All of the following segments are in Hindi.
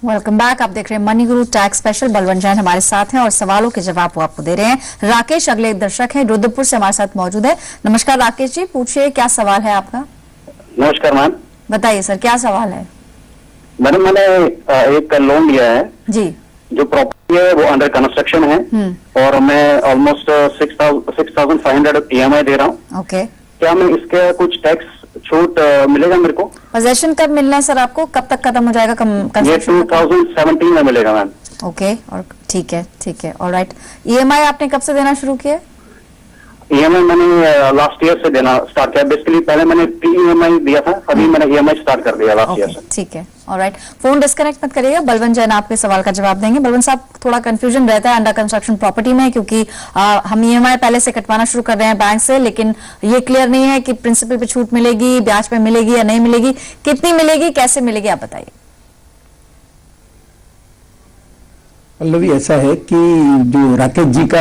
Welcome back. आप देख रहे हैं मनी गुरु टैक्स स्पेशल। बलवंत जैन हमारे साथ हैं और सवालों के जवाब वो आपको दे रहे हैं। राकेश अगले दर्शक हैं, रुद्रपुर से हमारे साथ मौजूद है। नमस्कार राकेश जी, पूछिए क्या सवाल है आपका। नमस्कार मैम। बताइए सर, क्या सवाल है। मैडम मैंने एक लोन लिया है जी। जो प्रॉपर्टी है वो अंडर कंस्ट्रक्शन है और मैं ऑलमोस्ट 6,500 EMI दे रहा हूँ। ओके। क्या मैं इसके कुछ टैक्स छूट मिलेगा मेरे को? पोजेशन कब मिलना है सर आपको, कब तक खत्म हो जाएगा ये 2017 में मिलेगा मैम। ओके, और ठीक है ऑलराइट। EMI आपने कब से देना शुरू किया? EMI मैंने लास्ट ईयर से देना स्टार्ट किया। बेसिकली पहले मैंने EMI दिया था, अभी मैंने EMI स्टार्ट कर दिया लास्ट ईयर से। ठीक है ऑलराइट। फोन डिस्कनेक्ट मत करिएगा, बलवंत जैन आपके सवाल का जवाब देंगे। बलवंत साहब, थोड़ा कंफ्यूजन रहता है अंडर कंस्ट्रक्शन प्रॉपर्टी में, क्योंकि हम EMI पहले से कटवाना शुरू कर रहे हैं बैंक से, लेकिन ये क्लियर नहीं है कि प्रिंसिपल पे छूट मिलेगी, ब्याज पे मिलेगी या नहीं मिलेगी, कितनी मिलेगी, कैसे मिलेगी, आप बताइए। पल्लवी, ऐसा है कि जो राकेश जी का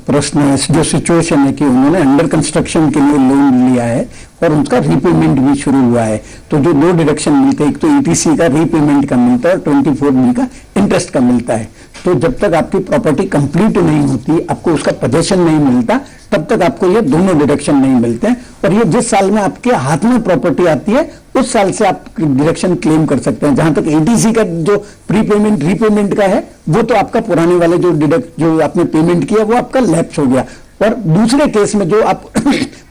प्रश्न है, जो सिचुएशन है कि उन्होंने अंडर कंस्ट्रक्शन के लिए लोन लिया है और उनका रीपेमेंट भी शुरू हुआ है, तो जो दो डिडक्शन मिलते हैं, एक तो ETC का रीपेमेंट का मिलता है और 24B का इंटरेस्ट का मिलता है। तो जब तक आपकी प्रॉपर्टी कंप्लीट नहीं होती, आपको उसका पोजेशन नहीं मिलता, तब तक आपको ये दोनों डिडक्शन नहीं मिलते हैं। और ये जिस साल में आपके हाथ में प्रॉपर्टी आती है उस साल से आप डिडक्शन क्लेम कर सकते हैं। जहां तक ETC का जो प्रीपेमेंट रीपेमेंट का है, वो तो आपका पुराने वाले जो आपने पेमेंट किया वो आपका लैप्स हो गया। और दूसरे केस में जो आप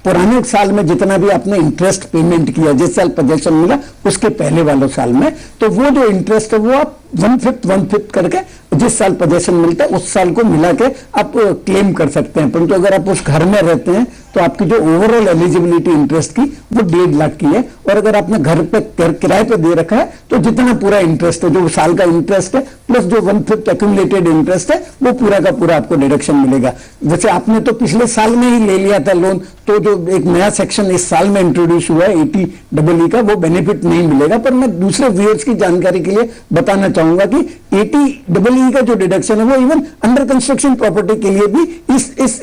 पुराने साल में जितना भी आपने इंटरेस्ट पेमेंट किया, जिस साल पोजेशन मिला उसके पहले वाले साल में, तो वो जो इंटरेस्ट है वो आप 1/5 करके जिस साल पोजेशन मिलता है उस साल को मिला के आप क्लेम कर सकते हैं। परंतु अगर आप उस घर में रहते हैं तो आपकी जो ओवरऑल एलिजिबिलिटी इंटरेस्ट की वो 1.5 लाख की है। और अगर आपने घर पे किराए पे दे रखा है तो जितना पूरा इंटरेस्ट है, जो साल का इंटरेस्ट है प्लस जो 1/5 एक्यूमुलेटेड इंटरेस्ट है, वो पूरा का पूरा आपको डिडक्शन मिलेगा। जैसे आपने तो पिछले साल में ही ले लिया था लोन, तो जो एक नया सेक्शन इस साल में इंट्रोड्यूस हुआ है 80EE का, वो बेनिफिट नहीं मिलेगा। पर मैं दूसरे व्यूअर्स की जानकारी के लिए बताना चाहूंगा कि 80EE का जो डिडक्शन है वो इवन अंडर कंस्ट्रक्शन प्रॉपर्टी के लिए भी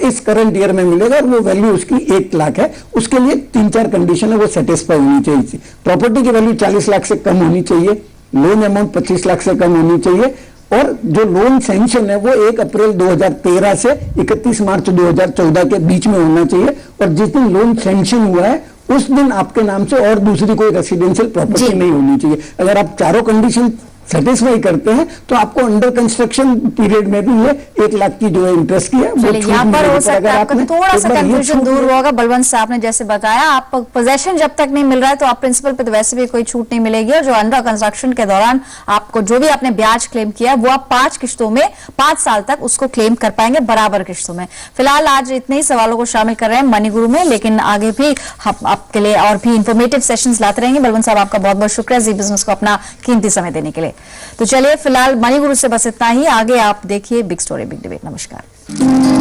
इस करंट ईयर में मिलेगा और वो वैल्यू उसकी 1 लाख है। उसके लिए 3-4 कंडीशन है, वो सेटिस्फाई होनी चाहिए। प्रॉपर्टी की वैल्यू 40 लाख से कम होनी चाहिए, लोन अमाउंट 25 लाख से कम होनी चाहिए, और जो लोन सैंक्शन है वो 1 अप्रैल 2013 से 31 मार्च 2014 के बीच में होना चाहिए। और जिस दिन लोन सैंक्शन हुआ है उस दिन आपके नाम से और दूसरी कोई रेसिडेंशियल प्रॉपर्टी नहीं होनी चाहिए। अगर आप चारों कंडीशन सेटिस्फाई करते हैं तो आपको अंडर कंस्ट्रक्शन पीरियड में भी ये 1 लाख की जो इंटरेस्ट की है वो यहाँ पर हो सकता है आपका थोड़ा सा कंफ्यूजन दूर होगा। बलवंत साहब ने जैसे बताया, आप पोजेशन जब तक नहीं मिल रहा है तो आप प्रिंसिपल पे तो वैसे भी कोई छूट नहीं मिलेगी, और जो अंडर कंस्ट्रक्शन के दौरान आपको जो भी आपने ब्याज क्लेम किया वो आप 5 किश्तों में 5 साल तक उसको क्लेम कर पाएंगे, बराबर किश्तों में। फिलहाल आज इतने ही सवालों को शामिल कर रहे हैं मनी गुरु में, लेकिन आगे भी हम आपके लिए और भी इंफॉर्मेटिव सेशंस लाते रहेंगे। बलवंत साहब, आपका बहुत बहुत शुक्रिया जी बिजनेस को अपना कीमती समय देने के लिए। तो चलिए फिलहाल मनी गुरु से बस इतना ही। आगे आप देखिए बिग स्टोरी बिग डिबेट। नमस्कार।